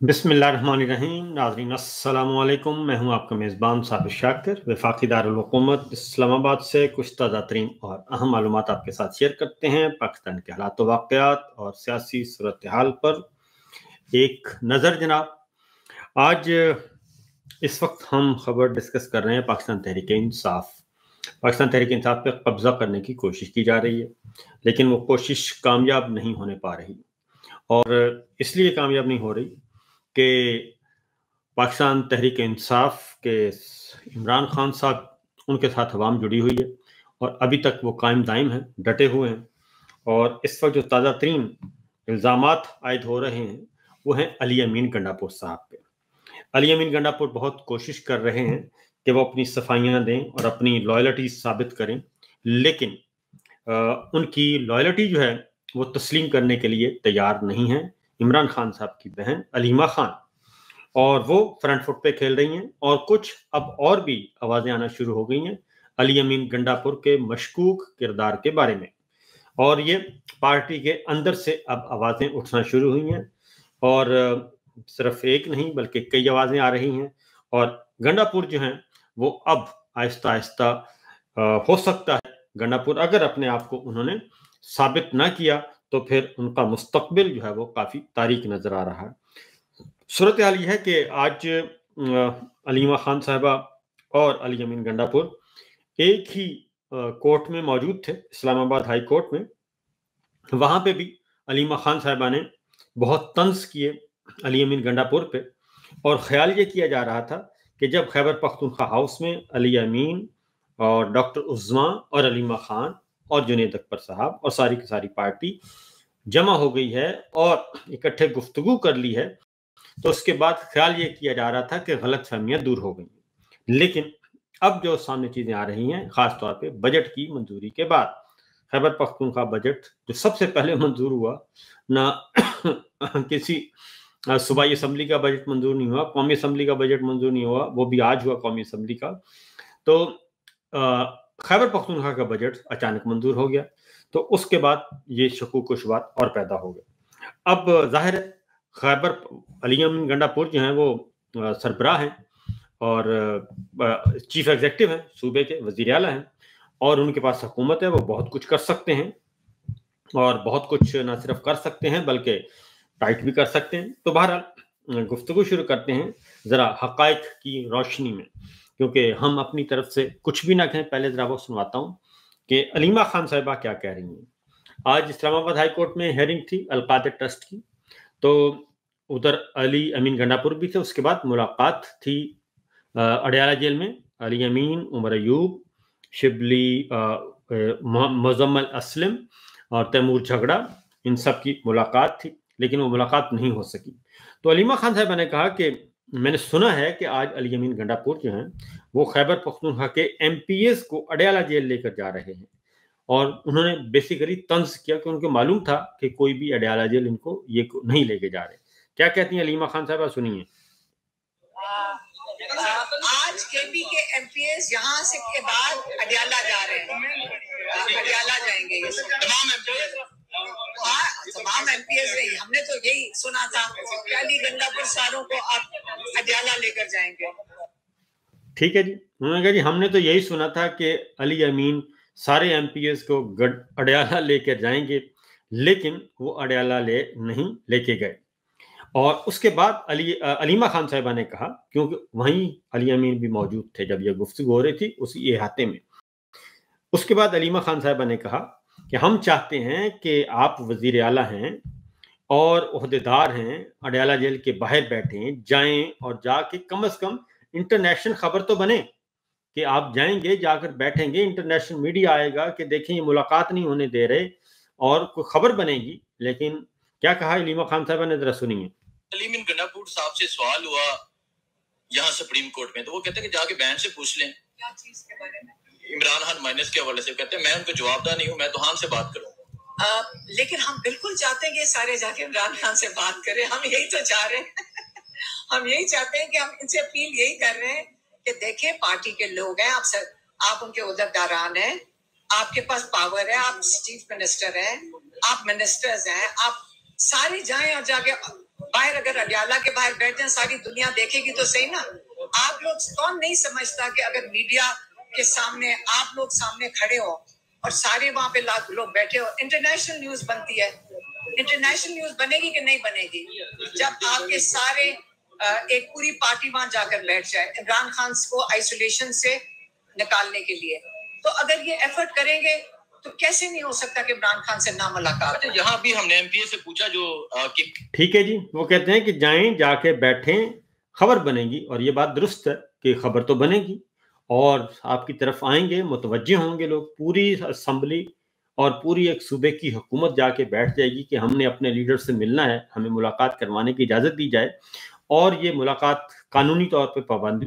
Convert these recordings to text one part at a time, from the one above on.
बिस्मिल्लाहिर्रहमानिर्रहीम। नाज़रीन अस्सलामु अलैकुम। मैं हूं आपका मेज़बान साबिर शाकिर वफाकी दारुल हुकूमत इस्लामाबाद से कुछ ताज़ा तरीन और अहम मालूमात आपके साथ शेयर करते हैं। पाकिस्तान के हालात वाक़यात और सियासी सूरत हाल पर एक नज़र जनाब। आज इस वक्त हम खबर डिस्कस कर रहे हैं पाकिस्तान तहरीक इंसाफ। पाकिस्तान तहरीक इंसाफ पे कब्जा करने की कोशिश की जा रही है, लेकिन वो कोशिश कामयाब नहीं होने पा रही। और इसलिए कामयाब नहीं हो रही कि पाकिस्तान तहरीक इंसाफ के इमरान खान साहब, उनके साथ अवाम जुड़ी हुई है और अभी तक वो कायम दायम हैं, डटे हुए हैं। और इस वक्त जो ताज़ा तरीन इल्ज़ामात आयद हो रहे हैं वो हैं अली अमीन गंडापुर साहब पे। अली अमीन गंडापुर बहुत कोशिश कर रहे हैं कि वो अपनी सफाइयाँ दें और अपनी लॉयल्टी साबित करें, लेकिन उनकी लॉयल्टी जो है वो तस्लीम करने के लिए तैयार नहीं है इमरान खान साहब की बहन अलीमा खान, और वो फ्रंट फुट पे खेल रही हैं। और कुछ अब और भी आवाज़ें आना शुरू हो गई हैं अली अमीन गंडापुर के मशकूक किरदार के बारे में, और ये पार्टी के अंदर से अब आवाज़ें उठना शुरू हुई हैं। और सिर्फ एक नहीं बल्कि कई आवाज़ें आ रही हैं। और गंडापुर जो हैं वो अब आहिस्ता आहिस्ता हो सकता है गंडापुर अगर अपने आप को उन्होंने साबित ना किया तो फिर उनका मुस्तकबिल जो है वो काफ़ी तारीक नज़र आ रहा है। सूरत हाल यह है कि आज अलीमा खान साहबा और अली अमीन गंडापुर एक ही कोर्ट में मौजूद थे, इस्लामाबाद हाई कोर्ट में। वहां पे भी अलीमा खान साहबा ने बहुत तंज किए अली अमीन गंडापुर पे, और ख्याल ये किया जा रहा था कि जब खैबर पख्तूनख्वा हाउस में अली अमीन और डॉक्टर उज़्मा और अलीमा खान और जुनैद अकबर साहब और सारी की सारी पार्टी जमा हो गई है और इकट्ठे गुफ्तगू कर ली है, तो उसके बाद ख्याल ये किया जा रहा था कि गलत फहमियाँ दूर हो गई। लेकिन अब जो सामने चीज़ें आ रही हैं, ख़ास तौर पे बजट की मंजूरी के बाद, खैबर पख्तूनख्वा बजट जो सबसे पहले मंजूर हुआ, ना किसी सूबाई असम्बली का बजट मंजूर नहीं हुआ, कौमी असम्बली का बजट मंजूर नहीं हुआ, वो भी आज हुआ कौमी असम्बली का। तो खैबर पख्तूनख्वा का बजट अचानक मंजूर हो गया, तो उसके बाद ये शकूक व शुबात और पैदा हो गए। अब जाहिर है खैबर अली अमीन गंडापुर जो हैं वो सरबराह हैं और चीफ एग्जेक्टिव हैं, सूबे के वजीर आला हैं, और उनके पास हुकूमत है, वो बहुत कुछ कर सकते हैं। और बहुत कुछ ना सिर्फ कर सकते हैं बल्कि टाइट भी कर सकते हैं। तो बहरहाल गुफ्तगू शुरू करते हैं ज़रा हक़ाइक़ की रोशनी में, क्योंकि हम अपनी तरफ से कुछ भी ना कहें, पहले ज़रा वो सुनवाता हूँ कि अलीमा खान साहिबा क्या कह रही हैं। आज इस्लामाबाद हाई कोर्ट में हेयरिंग थी अल-कादिर ट्रस्ट की, तो उधर अली अमीन गंडापुर भी थे। उसके बाद मुलाकात थी अडयाला जेल में अली अमीन, उमर अयूब, शिबली, मुज़म्मल असलम और तैमूर झगड़ा, इन सब की मुलाकात थी, लेकिन वो मुलाकात नहीं हो सकी। तो अलीमा खान साहबा ने कहा कि मैंने सुना है कि आज अली अमीन गंडापुर जो हैं वो खैबर पख्तूनख्वा के एमपीएस को अडयाला जेल लेकर जा रहे हैं। और उन्होंने बेसिकली तंज किया कि उनको मालूम था कि कोई भी अडयाला जेल इनको ये नहीं लेके जा रहे। क्या कहती हैं अलीमा खान साहबा, सुनिए। आज केपी के एमपीएस यहाँ से के बाद अडयाला जा रहे हैं, अडयाला जाएंगे ये तमाम एमपीएस। हाँ, तमाम एमपीएस नहीं, हमने तो यही सुना था कि अली गंडापुर सारों को आप अडयाला लेकर जाएंगे। ठीक है जी, उन्होंने कहा जी हमने तो यही सुना था कि अली अमीन सारे एमपीएस को अडयाला लेकर जाएंगे, लेकिन वो अडयाला नहीं लेके गए। और उसके बाद अलीमा खान साहिबा ने कहा, क्योंकि वहीं अली अमीन भी मौजूद थे जब ये गुफ्तगू हो रही थी उसी अहाते में। उसके बाद अलीमा खान साहिबा ने कहा कि हम चाहते हैं कि आप वजीर आला हैं और ओहदेदार हैं, अडयाला जेल के बाहर बैठें, जाएं और जाके कम से कम इंटरनेशनल खबर तो बने कि आप जाएंगे, जाकर बैठेंगे, इंटरनेशनल मीडिया आएगा कि देखें ये मुलाकात नहीं होने दे रहे और कोई खबर बनेगी। लेकिन क्या कहा अलीमा खान साहिबा ने, जरा सुनिए। अली अमीन गंडापुर साहब से सवाल हुआ यहाँ सुप्रीम कोर्ट में, तो वो कहते हैं कि जाके बहन से पूछ लें क्या चीज के बारे में, इमरान खान माइनस के हवाले से। कहते हैं मैं उनको जवाबदार नहीं हूँ, मैं तो खान से बात करूँ। लेकिन हम बिल्कुल चाहते हैं कि सारे जाके इमरान खान से बात करें, हम यही तो चाह रहे हैं हम यही चाहते हैं कि हम इनसे अपील यही कर रहे हैं कि देखें पार्टी के लोग हैं, आप उनके उहदेदारान हैं, आपके पास पावर है, आप चीफ मिनिस्टर हैं, आप मिनिस्टर्स हैं, आप सारे जाएं और जाके बाहर अगर अडियाला के बाहर बैठ जाए सारी दुनिया देखेगी तो सही ना। आप लोग कौन नहीं समझता कि अगर मीडिया के सामने आप लोग सामने खड़े हो और सारे वहां पे लोग बैठे हो, इंटरनेशनल न्यूज बनती है। इंटरनेशनल न्यूज बनेगी कि नहीं बनेगी जब आपके सारे एक पूरी पार्टी वहां जाकर बैठ जाए इमरान खान को आइसोलेशन से निकालने के लिए। तो अगर ये एफर्ट करेंगे तो कैसे नहीं हो सकता कि इमरान खान से ना मुलाकात। यहाँ भी हमने एमपीए से पूछा जो ठीक है जी, वो कहते हैं कि जाएं, जाके बैठें, खबर बनेगी। और ये बात दुरुस्त है कि खबर तो बनेगी और आपकी तरफ आएंगे, मुतवज्जे होंगे लोग। पूरी असम्बली और पूरी एक सूबे की हुकूमत जाके बैठ जाएगी कि हमने अपने लीडर से मिलना है, हमें मुलाकात करवाने की इजाज़त दी जाए। और ये मुलाकात कानूनी तौर पे पाबंदी,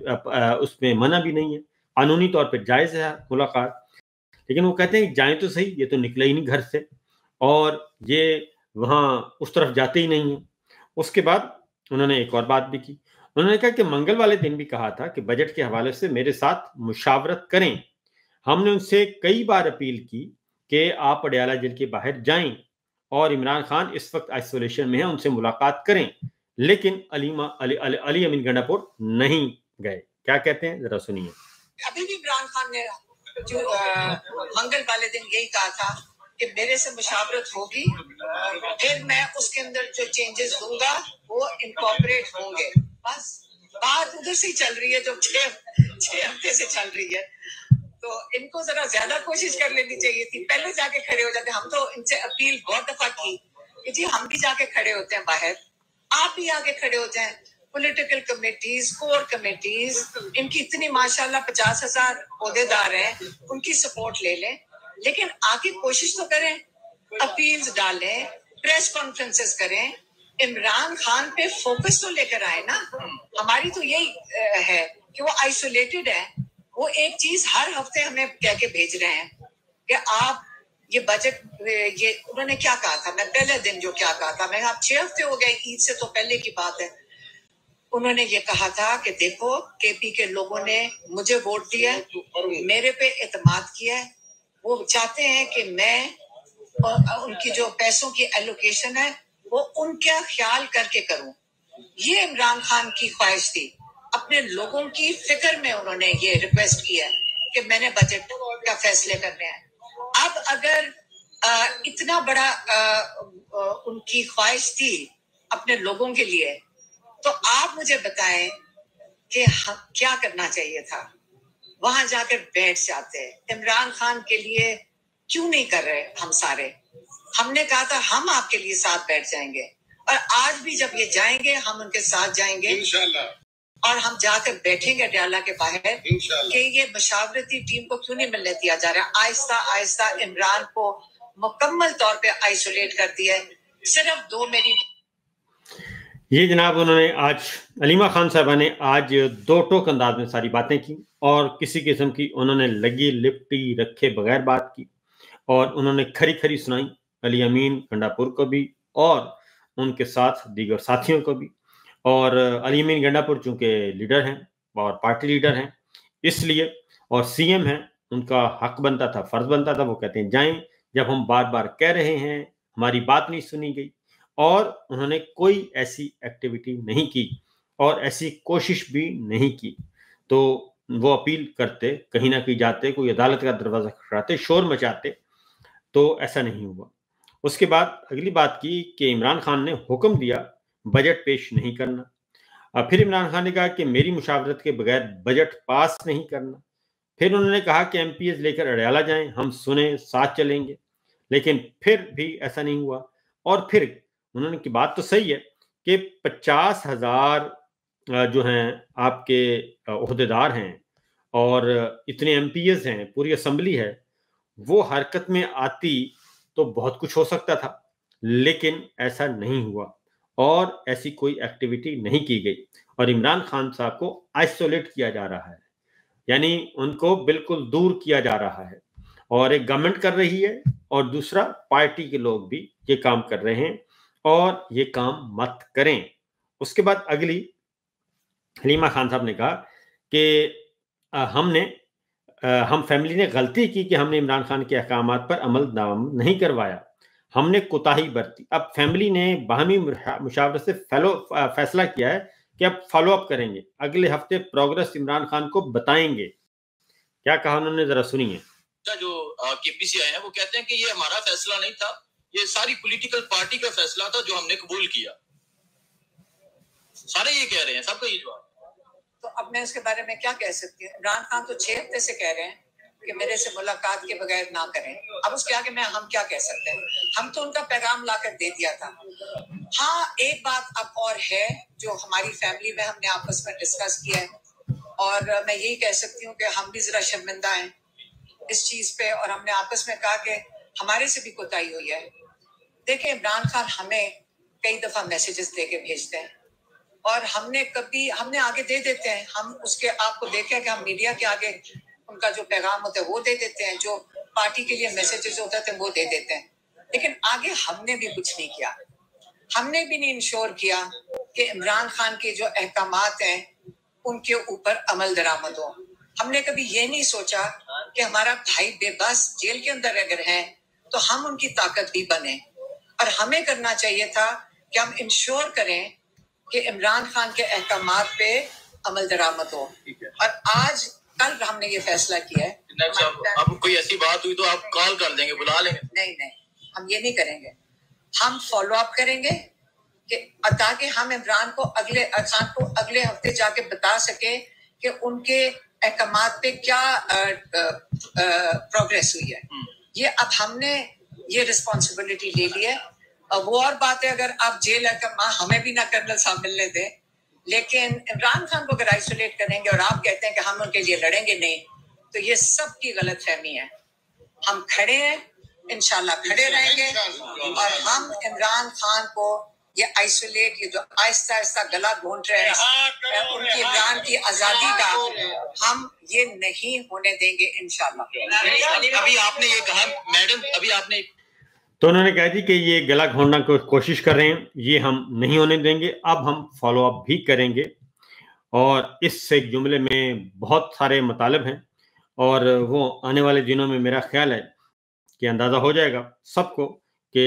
उसमें मना भी नहीं है, कानूनी तौर पे जायज़ है मुलाकात। लेकिन वो कहते हैं जाएं तो सही, ये तो निकले ही नहीं घर से और ये वहाँ उस तरफ जाते ही नहीं है। उसके बाद उन्होंने एक और बात भी की। उन्होंने कहा कि मंगल वाले दिन भी कहा था कि बजट के हवाले से मेरे साथ मुशावरत करें। हमने उनसे कई बार अपील की कि आप अडियाला जेल के बाहर जाएं और इमरान खान इस वक्त आइसोलेशन में है, उनसे मुलाकात करें। लेकिन अली अमीन गंडापुर नहीं गए। क्या कहते हैं जरा सुनिए। अभी भी इमरान खान ने जो मंगल वाले दिन यही कहा था कि मेरे से मुशावरत होगी, फिर मैं उसके अंदर जो चेंजेस दूंगा वो इनकॉर्पोरेट होंगे। बस बात उधर से चल रही है जो 6 हफ्ते से चल रही है। तो इनको जरा ज्यादा कोशिश कर लेनी चाहिए थी, पहले जाके खड़े हो जाते। हम तो इनसे अपील बहुत दफा की कि जी हम भी जाके खड़े होते हैं बाहर, आप भी आगे खड़े हो जाएं। पॉलिटिकल कमेटीज, कोर कमेटीज, इनकी इतनी माशाल्लाह 50,000 ओहदेदार हैं, उनकी सपोर्ट ले लें। लेकिन आगे कोशिश तो करें, अपील्स डालें, प्रेस कॉन्फ्रेंसेस करें, इमरान खान पे फोकस तो लेकर आए ना। हमारी तो यही है कि वो आइसोलेटेड है। वो एक चीज हर हफ्ते हमें कह के भेज रहे हैं कि आप ये बजट, ये उन्होंने क्या कहा था, मैं पहले दिन जो क्या कहा था, मैं आप 6 हफ्ते हो गए, ईद से तो पहले की बात है। उन्होंने ये कहा था कि देखो केपी के लोगों ने मुझे वोट दिया, मेरे पे एतमाद किया है, वो चाहते हैं कि मैं उनकी जो पैसों की एलोकेशन है वो उनका ख्याल करके करूं। ये इमरान खान की ख्वाहिश थी। अपने लोगों की फिक्र में उन्होंने ये रिक्वेस्ट किया कि मैंने बजट का फैसले करने हैं। अब अगर इतना बड़ा उनकी ख्वाहिश थी अपने लोगों के लिए, तो आप मुझे बताएं कि क्या करना चाहिए था। वहां जाकर बैठ जाते। इमरान खान के लिए क्यों नहीं कर रहे हम सारे? हमने कहा था हम आपके लिए साथ बैठ जाएंगे, और आज भी जब ये जाएंगे हम उनके साथ जाएंगे इंशाल्लाह। और हम जाकर बैठेंगे अडियाला के बाहर कि ये मशावरती टीम को क्यों नहीं मिलने दिया जा रहा। आहिस्ता आहिस्ता इमरान को मुकम्मल तौर पे आइसोलेट कर दिया है। सिर्फ 2 मेरी ये जनाब उन्होंने आज अलीमा खान साहबा ने आज 2 टोक अंदाज में सारी बातें की और किसी किस्म की उन्होंने लगी लिपटी रखे बगैर बात की और उन्होंने खरी खरी सुनाई अली अमीन गंडापुर को भी और उनके साथ दीगर साथियों को भी। और अली अमीन गंडापुर चूंकि लीडर हैं और पार्टी लीडर हैं इसलिए, और सीएम हैं, उनका हक बनता था, फर्ज बनता था। वो कहते हैं जाएं, जब हम बार बार कह रहे हैं हमारी बात नहीं सुनी गई। और उन्होंने कोई ऐसी एक्टिविटी नहीं की और ऐसी कोशिश भी नहीं की। तो वो अपील करते, कहीं ना कहीं जाते, कोई अदालत का दरवाजा खटखटाते, शोर मचाते, तो ऐसा नहीं हुआ। उसके बाद अगली बात की कि इमरान खान ने हुक्म दिया बजट पेश नहीं करना। फिर इमरान खान ने कहा कि मेरी मुशावरत के बगैर बजट पास नहीं करना। फिर उन्होंने कहा कि एमपीएस लेकर अडियाला जाएं, हम सुने, साथ चलेंगे। लेकिन फिर भी ऐसा नहीं हुआ। और फिर उन्होंने की बात तो सही है कि 50,000 जो हैं आपके ओहदेदार हैं और इतने एमपीएस हैं, पूरी असेंबली है, वो हरकत में आती तो बहुत कुछ हो सकता था। लेकिन ऐसा नहीं हुआ और ऐसी कोई एक्टिविटी नहीं की गई और इमरान खान साहब को आइसोलेट किया जा रहा है, यानी उनको बिल्कुल दूर किया जा रहा है। और एक गवर्नमेंट कर रही है और दूसरा पार्टी के लोग भी ये काम कर रहे हैं और ये काम मत करें। उसके बाद अगली हलीमा खान साहब ने कहा कि हम फैमिली ने गलती की कि हमने इमरान खान के अहकामात पर अमल नहीं करवाया। हमने कोताही बरती। अब फैमिली ने बाहमी मुशावरत से फैसला किया है कि अब फॉलो अप करेंगे, अगले हफ्ते प्रोग्रेस इमरान खान को बताएंगे। क्या कहा उन्होंने, जरा सुनिए। जो केपीसी आए हैं वो कहते हैं कि ये हमारा फैसला नहीं था, ये सारी पॉलिटिकल पार्टी का फैसला था जो हमने कबूल किया। सारे ये कह रहे हैं, सबका ये जवाब। तो अब मैं इसके बारे में क्या कह सकती हूँ? इमरान खान तो 6 हफ्ते से कह रहे हैं कि मेरे से मुलाकात के बगैर ना करें। अब उसके आगे हम क्या कह सकते हैं? हम तो उनका पैगाम लाकर दे दिया था। हाँ, एक बात अब और है जो हमारी फैमिली में हमने आपस में डिस्कस किया है, और मैं यही कह सकती हूँ कि हम भी जरा शर्मिंदा हैं इस चीज पे, और हमने आपस में कहा कि हमारे से भी कोताही हुई है। देखिए, इमरान खान हमें कई दफा मैसेजेस दे के भेजते हैं और हमने आगे दे देते हैं। हम उसके आपको देखें कि हम मीडिया के आगे उनका जो पैगाम होता है वो दे देते हैं, जो पार्टी के लिए मैसेजेस होते थे वो दे देते हैं, लेकिन आगे हमने भी कुछ नहीं किया। हमने भी नहीं इंश्योर किया कि इमरान खान के जो अहकामात हैं उनके ऊपर अमल दरामद हो। हमने कभी ये नहीं सोचा कि हमारा भाई बेबस जेल के अंदर अगर है तो हम उनकी ताकत भी बने, और हमें करना चाहिए था कि हम इंश्योर करें कि इमरान खान के अहकामात पे अमल दरामद हो। और आज कल हमने ये फैसला किया है। अब कोई ऐसी बात हुई तो आप कॉल कर देंगे, बुला लेंगे? नहीं, हम ये नहीं करेंगे। हम फॉलो अप करेंगे कि ताकि हम इमरान को अगले हफ्ते जाके बता सके कि उनके अहकामात पे क्या प्रोग्रेस हुई है। ये अब हमने ये रिस्पॉन्सिबिलिटी ले ली है। वो और बात है अगर आप जेल हमें भी ना कर्नल साहब मिलने दें, लेकिन इमरान खान को अगर आइसोलेट करेंगे और आप कहते हैं कि हम उनके लिए लड़ेंगे नहीं, तो ये सबकी गलतफहमी है। हम खड़े हैं, इंशाल्लाह खड़े रहेंगे, और हम इमरान खान को ये आइसोलेट, ये जो आहिस्ता आहिस्ता गला घोंट रहे हैं उनकी इमरान की आजादी का, हम ये नहीं होने देंगे इंशाल्लाह। अभी आपने ये कहा मैडम, अभी आपने तो उन्होंने कहा जी कि ये गला घोंटना को कोशिश कर रहे हैं, ये हम नहीं होने देंगे, अब हम फॉलो अप भी करेंगे। और इस जुमले में बहुत सारे मतलब हैं, और वो आने वाले दिनों में मेरा ख्याल है कि अंदाज़ा हो जाएगा सबको कि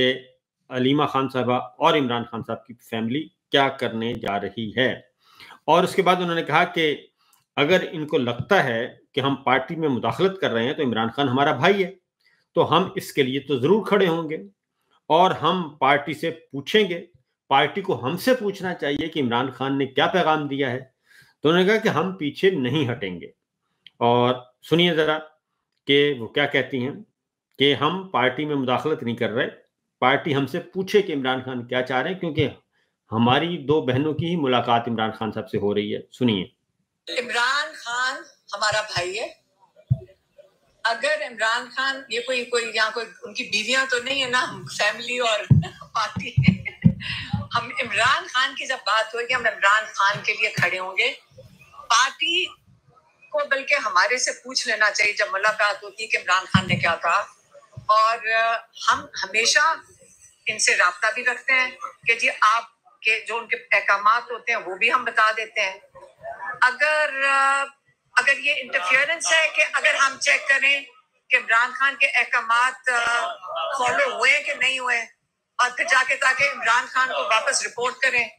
अलीमा खान साहबा और इमरान खान साहब की फैमिली क्या करने जा रही है। और उसके बाद उन्होंने कहा कि अगर इनको लगता है कि हम पार्टी में मुदाखलत कर रहे हैं तो इमरान खान हमारा भाई है, तो हम इसके लिए तो ज़रूर खड़े होंगे और हम पार्टी से पूछेंगे, पार्टी को हमसे पूछना चाहिए कि इमरान खान ने क्या पैगाम दिया है। तो उन्होंने कहा कि हम पीछे नहीं हटेंगे। और सुनिए ज़रा कि वो क्या कहती हैं कि हम पार्टी में मुदाखलत नहीं कर रहे, पार्टी हमसे पूछे कि इमरान खान क्या चाह रहे हैं, क्योंकि हमारी 2 बहनों की ही मुलाकात इमरान खान साहब से हो रही है। सुनिए। इमरान खान हमारा भाई है। अगर इमरान खान ये कोई यहाँ कोई उनकी बीवियां तो नहीं है ना, फैमिली और पार्टी हम इमरान खान की जब बात होगी हम इमरान खान के लिए खड़े होंगे। पार्टी को बल्कि हमारे से पूछ लेना चाहिए जब मुलाकात होती है कि इमरान खान ने क्या कहा, और हम हमेशा इनसे राब्ता भी रखते हैं कि जी आपके जो उनके अहकामात होते हैं वो भी हम बता देते हैं। अगर ये इंटरफियरेंस है कि अगर हम चेक करें कि इमरान खान के अहकामात फॉलो हुए कि नहीं हुए, और फिर जाके ताकि इमरान खान को वापस रिपोर्ट करें,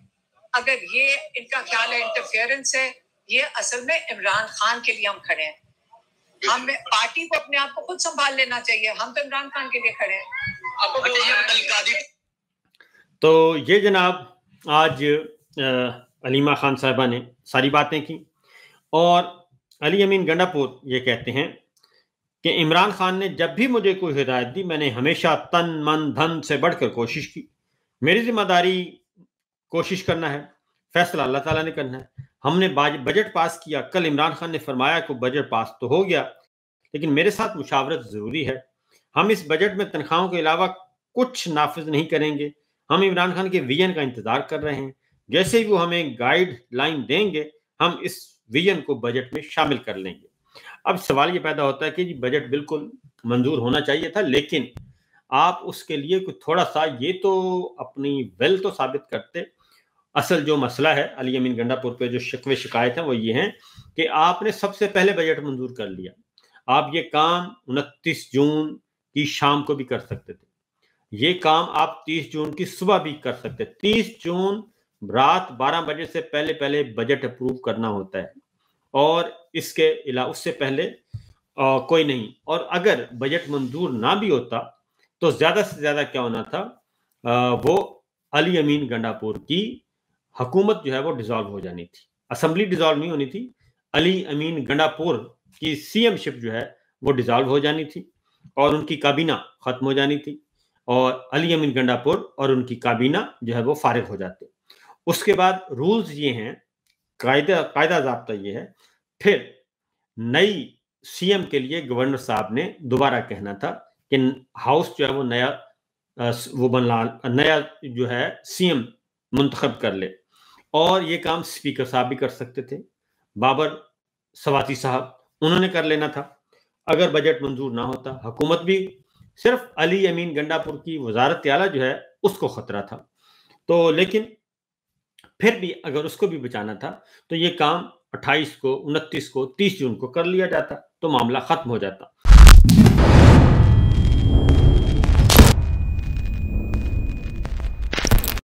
अगर ये इनका ख्याल है इंटरफियरेंस है, ये असल में इमरान खान के लिए हम खड़े हैं। हम पार्टी को अपने आप को खुद संभाल लेना चाहिए, हम तो इमरान खान के लिए खड़े हैं। तो ये जनाब आज अलीमा खान साहिबा ने सारी बातें की, और अली अमीन गंडापुर ये कहते हैं कि इमरान खान ने जब भी मुझे कोई हिदायत दी मैंने हमेशा तन मन धन से बढ़कर कोशिश की। मेरी जिम्मेदारी कोशिश करना है, फैसला अल्लाह ताला ने करना है। हमने बजट पास किया, कल इमरान खान ने फरमाया कि बजट पास तो हो गया, लेकिन मेरे साथ मुशावरत ज़रूरी है। हम इस बजट में तनख्वाहों के अलावा कुछ नाफिज नहीं करेंगे। हम इमरान खान के विजन का इंतज़ार कर रहे हैं, जैसे ही वो हमें गाइडलाइन देंगे हम इस विजन को बजट में शामिल कर लेंगे। अब सवाल ये पैदा होता है कि जी बजट बिल्कुल मंजूर होना चाहिए था, लेकिन आप उसके लिए कुछ थोड़ा सा ये तो अपनी वेल तो साबित करते। असल जो मसला है अली अमीन गंडापुर पे जो शिकवे शिकायत हैं वो ये हैं कि आपने सबसे पहले बजट मंजूर कर लिया। आप ये काम 29 जून की शाम को भी कर सकते थे, ये काम आप 30 जून की सुबह भी कर सकते हैं। 30 जून रात 12 बजे से पहले पहले बजट अप्रूव करना होता है, और इसके अलावा उससे पहले कोई नहीं। और अगर बजट मंजूर ना भी होता तो ज्यादा से ज्यादा क्या होना था, वो अली अमीन गंडापुर की हुकूमत जो है वो डिसॉल्व हो जानी थी। असेंबली डिसॉल्व नहीं होनी थी, अली अमीन गंडापुर की सीएमशिप जो है वो डिसॉल्व हो जानी थी और उनकी काबीना खत्म हो जानी थी, और अली अमीन गंडापुर और उनकी काबीना जो है वो फारिग हो जाते। उसके बाद रूल्स ये हैं, कायदा जाब्ता ये है, फिर नई सीएम के लिए गवर्नर साहब ने दोबारा कहना था कि हाउस जो है वो नया जो है सीएम मुंतखब कर ले, और ये काम स्पीकर साहब भी कर सकते थे, बाबर सवाती साहब, उन्होंने कर लेना था। अगर बजट मंजूर ना होता, हुकूमत भी सिर्फ अली अमीन गंडापुर की वजारत आला जो है उसको खतरा था। तो लेकिन फिर भी अगर उसको भी बचाना था तो ये काम 28 को, 29 को, 30 जून को कर लिया जाता तो मामला खत्म हो जाता।